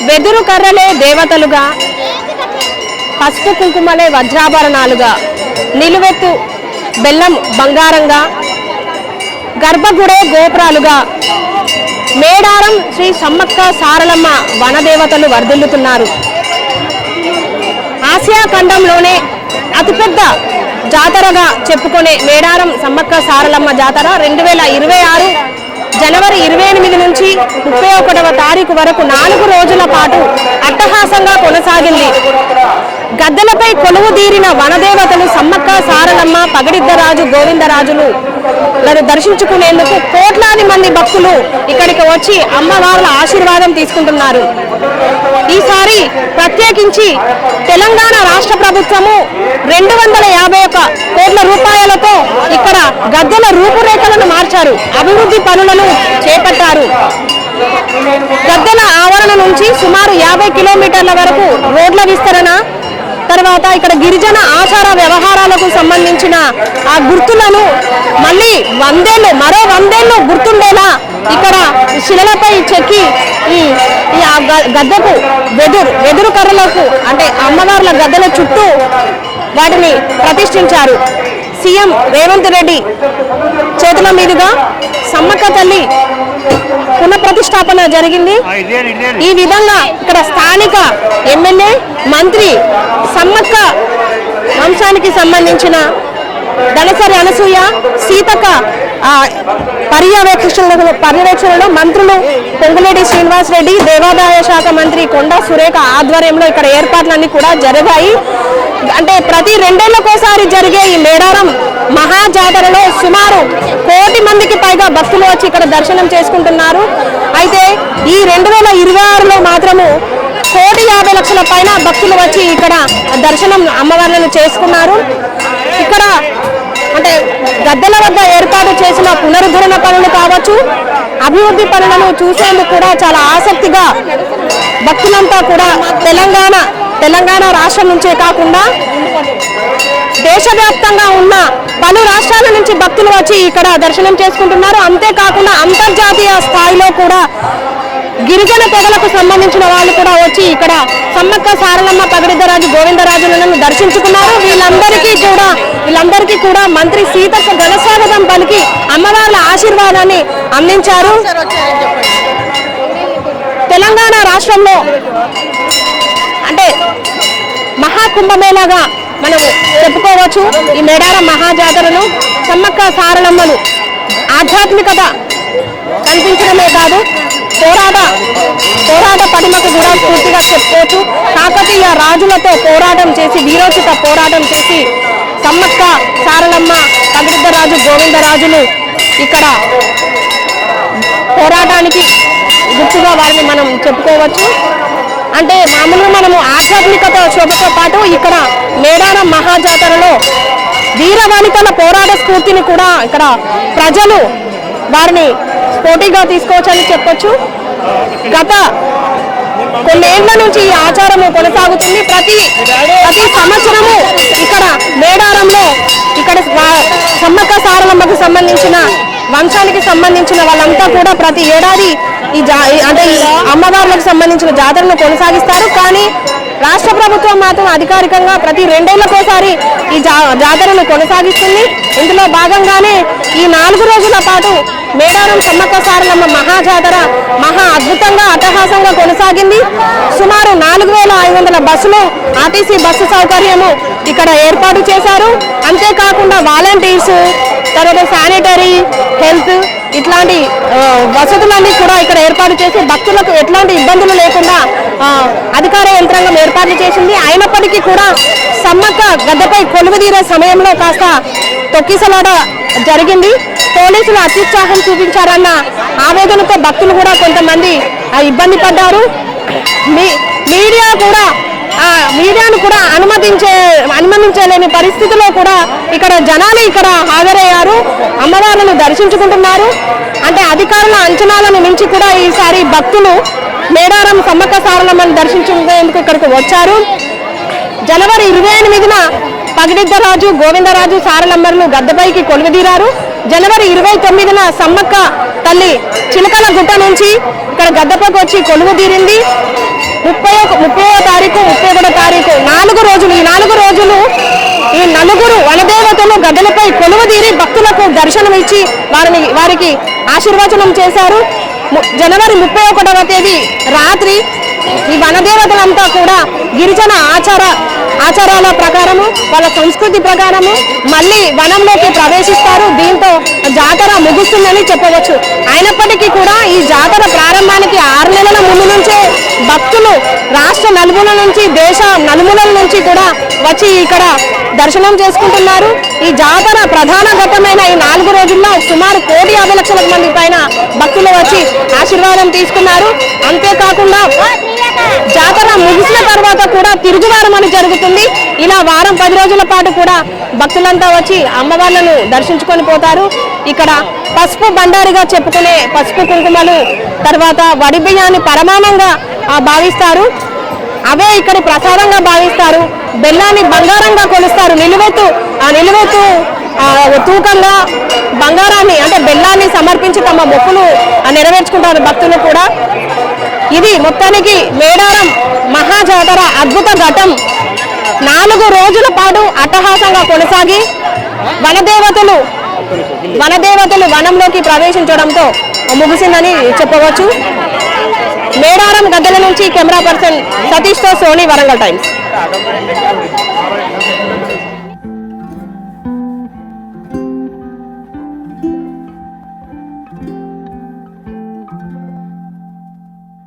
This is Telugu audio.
వెదురు కర్రలే దేవతలుగా, పసుపు కుంకుమలే వజ్రాభరణాలుగా, నిలువెత్తు బెల్లం బంగారంగా, గర్భగుడే గోపురాలుగా మేడారం శ్రీ సమ్మక్క సారలమ్మ వనదేవతలు వర్ధిల్లుతున్నారు. ఆసియా ఖండంలోనే అతిపెద్ద జాతరగా చెప్పుకునే మేడారం సమ్మక్క సారలమ్మ జాతర 2026 జనవరి 28 నుంచి 31వ తారీఖు వరకు 4 రోజుల పాటు అట్టహాసంగా కొనసాగింది. గద్దెలపై కొలువు తీరిన వనదేవతలు సమ్మక్క సారలమ్మ, పగడిద్దరాజు, గోవిందరాజులు దర్శించుకునేందుకు కోట్లాది మంది భక్తులు ఇక్కడికి వచ్చి అమ్మవార్ల ఆశీర్వాదం తీసుకుంటున్నారు. ఈసారి ప్రత్యేకించి తెలంగాణ రాష్ట్ర ప్రభుత్వము 251 కోట్ల రూపాయలతో ఇక్కడ గద్దెల రూపురేఖలను మార్చారు, అభివృద్ధి పనులను చేపట్టారు. గద్దెల ఆవరణ నుంచి సుమారు 50 కిలోమీటర్ల వరకు రోడ్ల విస్తరణ, తర్వాత ఇక్కడ గిరిజన ఆచార వ్యవహారాలకు సంబంధించిన ఆ గుర్తులను మళ్ళీ మరో 100 ఏళ్ళు గుర్తుండేలా ఇక్కడ శిలలపై చెక్కి ఈ గద్దెకు వెదురు కర్రలకు అంటే అమ్మవార్ల గద్దెల చుట్టూ వాటిని ప్రతిష్ఠించారు. సీఎం రేవంత్ రెడ్డి చేతుల మీదుగా సమ్మక్క తల్లి పునఃప్రతిష్టాపన జరిగింది. ఈ విధంగా ఇక్కడ స్థానిక ఎమ్మెల్యే, మంత్రి, సమ్మక్క వంశానికి సంబంధించిన దళసరి అనసూయ, సీతక్క పర్యవేక్షణలో మంత్రులు పొంగులేటి శ్రీనివాస్ రెడ్డి, దేవాదాయ శాఖ మంత్రి కొండా సురేఖ ఆధ్వర్యంలో ఇక్కడ ఏర్పాట్లన్నీ కూడా జరిగాయి. అంటే ప్రతి 2 ఏళ్లకోసారి జరిగే ఈ మేడారం మహా జాతరలో సుమారు 1 కోటి మందికి పైగా భక్తులు వచ్చి ఇక్కడ దర్శనం చేసుకుంటున్నారు. అయితే ఈ 2026లో మాత్రము 1,50,00,000 పైన భక్తులు వచ్చి ఇక్కడ దర్శనం అమ్మవార్లను చేసుకున్నారు. ఇక్కడ అంటే గద్దెల వద్ద ఏర్పాటు చేసిన పునరుద్ధరణ పనులు కావచ్చు, అభివృద్ధి పనులను చూసేందుకు కూడా చాలా ఆసక్తిగా భక్తులంతా కూడా తెలంగాణ రాష్ట్రం నుంచే కాకుండా దేశవ్యాప్తంగా ఉన్న పలు రాష్ట్రాల నుంచి భక్తులు వచ్చి ఇక్కడ దర్శనం చేసుకుంటున్నారు. అంతేకాకుండా అంతర్జాతీయ స్థాయిలో కూడా గిరిజన తెగలకు సంబంధించిన వాళ్ళు కూడా వచ్చి ఇక్కడ సమ్మక్క సారలమ్మ, పగడిద్దరాజు, గోవిందరాజులను దర్శించుకున్నారు. వీళ్ళందరికీ కూడా మంత్రి సీతక్క ఘనస్వాగతం పలికి అమ్మవార్ల ఆశీర్వాదాన్ని అందించారు. తెలంగాణ రాష్ట్రంలో అంటే మహాకుంభమేళాగా మనం చెప్పుకోవచ్చు ఈ మేడారం మహాజాతరను. సమ్మక్క సారలమ్మలు ఆధ్యాత్మికత కనిపించడమే కాదు, పోరాట పటిమకు కూడా పూర్తిగా చెప్పుకోవచ్చు. కాకతీయ రాజులతో పోరాటం చేసి, వీరోచిత పోరాటం చేసి సమ్మక్క సారలమ్మ, పగడిద్దరాజు, గోవిందరాజులు ఇక్కడ పోరాటానికి గుర్తుగా వారిని మనం చెప్పుకోవచ్చు. అంటే మామూలుగా మనము ఆధ్యాత్మికత శోభతో పాటు ఇక్కడ మేడారం మహాజాతరలో వీరవనితల పోరాట స్ఫూర్తిని కూడా ఇక్కడ ప్రజలు వారిని పోటీగా తీసుకోవచ్చని చెప్పొచ్చు. గత కొన్నేళ్ల నుంచి ఈ ఆచారము కొనసాగుతుంది. ప్రతి సంవత్సరము ఇక్కడ మేడారంలో ఇక్కడ సమ్మక్క సారలమ్మకు సంబంధించిన వంశానికి సంబంధించిన వాళ్ళంతా కూడా ప్రతి ఏడాది అంటే ఈ అమ్మవార్లకు సంబంధించిన జాతరను కొనసాగిస్తారు. కానీ రాష్ట్ర ప్రభుత్వం మాత్రం అధికారికంగా ప్రతి 2 ఏళ్లకోసారి ఈ జాతరను కొనసాగిస్తుంది. ఇందులో భాగంగానే ఈ 4 రోజుల పాటు మేడారం సమ్మక్క సారలమ్మ మహాజాతర మహా అద్భుతంగా అట్టహాసంగా కొనసాగింది. సుమారు 4,500 బస్సులు, ఆర్టీసీ బస్సు సౌకర్యము ఇక్కడ ఏర్పాటు చేశారు. అంతేకాకుండా వాలంటీర్స్, తర్వాత శానిటరీ, హెల్త్ ఇట్లాంటి వసతులన్నీ కూడా ఇక్కడ ఏర్పాటు చేసి భక్తులకు ఎట్లాంటి ఇబ్బందులు లేకుండా అధికార యంత్రాంగం ఏర్పాట్లు చేసింది. అయినప్పటికీ కూడా సమ్మక్క గద్దెపై కొలువుదీరే సమయంలో కాస్త తొక్కిసలాట జరిగింది. పోలీసులు అత్యుత్సాహం చూపించారన్న ఆవేదనతో భక్తులు కూడా కొంతమంది ఇబ్బంది పడ్డారు. మీడియాను కూడా అనుమతించలేని పరిస్థితిలో కూడా ఇక్కడ జనాలు ఇక్కడ హాజరయ్యారు, అమ్మవార్లను దర్శించుకుంటున్నారు. అంటే అధికారుల అంచనాలను మించి కూడా ఈసారి భక్తులు మేడారం సమ్మక్క సారలమ్మను దర్శించుకునేందుకు ఇక్కడికి వచ్చారు. జనవరి 28న పగడిద్దరాజు, గోవిందరాజు సారలమ్మలను గద్దెపైకి కొలువుదీరారు. జనవరి 29న సమ్మక్క తల్లి చిలకల గుట్ట నుంచి ఇక్కడ గద్దపకు వచ్చి కొలువు తీరింది. 30వ తారీఖు 31వ తారీఖు 4 రోజులు. ఈ 4 రోజులు ఈ నలుగురు వనదేవతలు గద్దలపై కొలువు తీరి భక్తులకు దర్శనం ఇచ్చి వారికి ఆశీర్వచనం చేశారు. జనవరి 31వ తేదీ రాత్రి ఈ వనదేవతలంతా కూడా గిరిజన ఆచారాల ప్రకారము వాళ్ళ సంస్కృతి ప్రకారము మళ్ళీ వనంలోకి ప్రవేశిస్తారు. దీంతో జాతర ముగుస్తుందని చెప్పవచ్చు. అయినప్పటికీ కూడా ఈ జాతర ప్రారంభానికి 6 నెలల ముందు నుంచే భక్తులు రాష్ట్ర నలుమూలల నుంచి దేశ నలుమూలల నుంచి కూడా వచ్చి ఇక్కడ దర్శనం చేసుకుంటున్నారు. ఈ జాతర ప్రధాన ఘట్టమైన ఈ 4 రోజుల్లో సుమారు 1,50,00,000 మంది పైన భక్తులు వచ్చి ఆశీర్వాదం తీసుకున్నారు. అంతేకాకుండా జాతర ముగిసిన తర్వాత కూడా తిరుగువారం అని జరుగుతుంది. ఇలా వారం 10 రోజుల పాటు కూడా భక్తులంతా వచ్చి అమ్మవార్లను దర్శించుకొని పోతారు. ఇక్కడ పసుపు బండారిగా చెప్పుకునే పసుపు కుంకుమలు తర్వాత వడి బియ్యాన్ని పరమానంగా భావిస్తారు. అవే ఇక్కడ ప్రసాదంగా భావిస్తారు. బెల్లాన్ని బంగారంగా కొలుస్తారు. నిలువెత్తు తూకంగా బంగారాన్ని అంటే బెల్లాన్ని సమర్పించి తమ మొక్కులు నెరవేర్చుకుంటారు భక్తులు కూడా. ఇది మొత్తానికి మేడారం మహాజాతర అద్భుత ఘట్టం 4 రోజుల పాటు అట్టహాసంగా కొనసాగి వనదేవతలు వనంలోకి ప్రవేశించడంతో ముగిసిందని చెప్పవచ్చు. మేడారం గద్దెల నుంచి కెమెరా పర్సన్ సతీష్తో సోనీ, వరంగల్ టైమ్స్.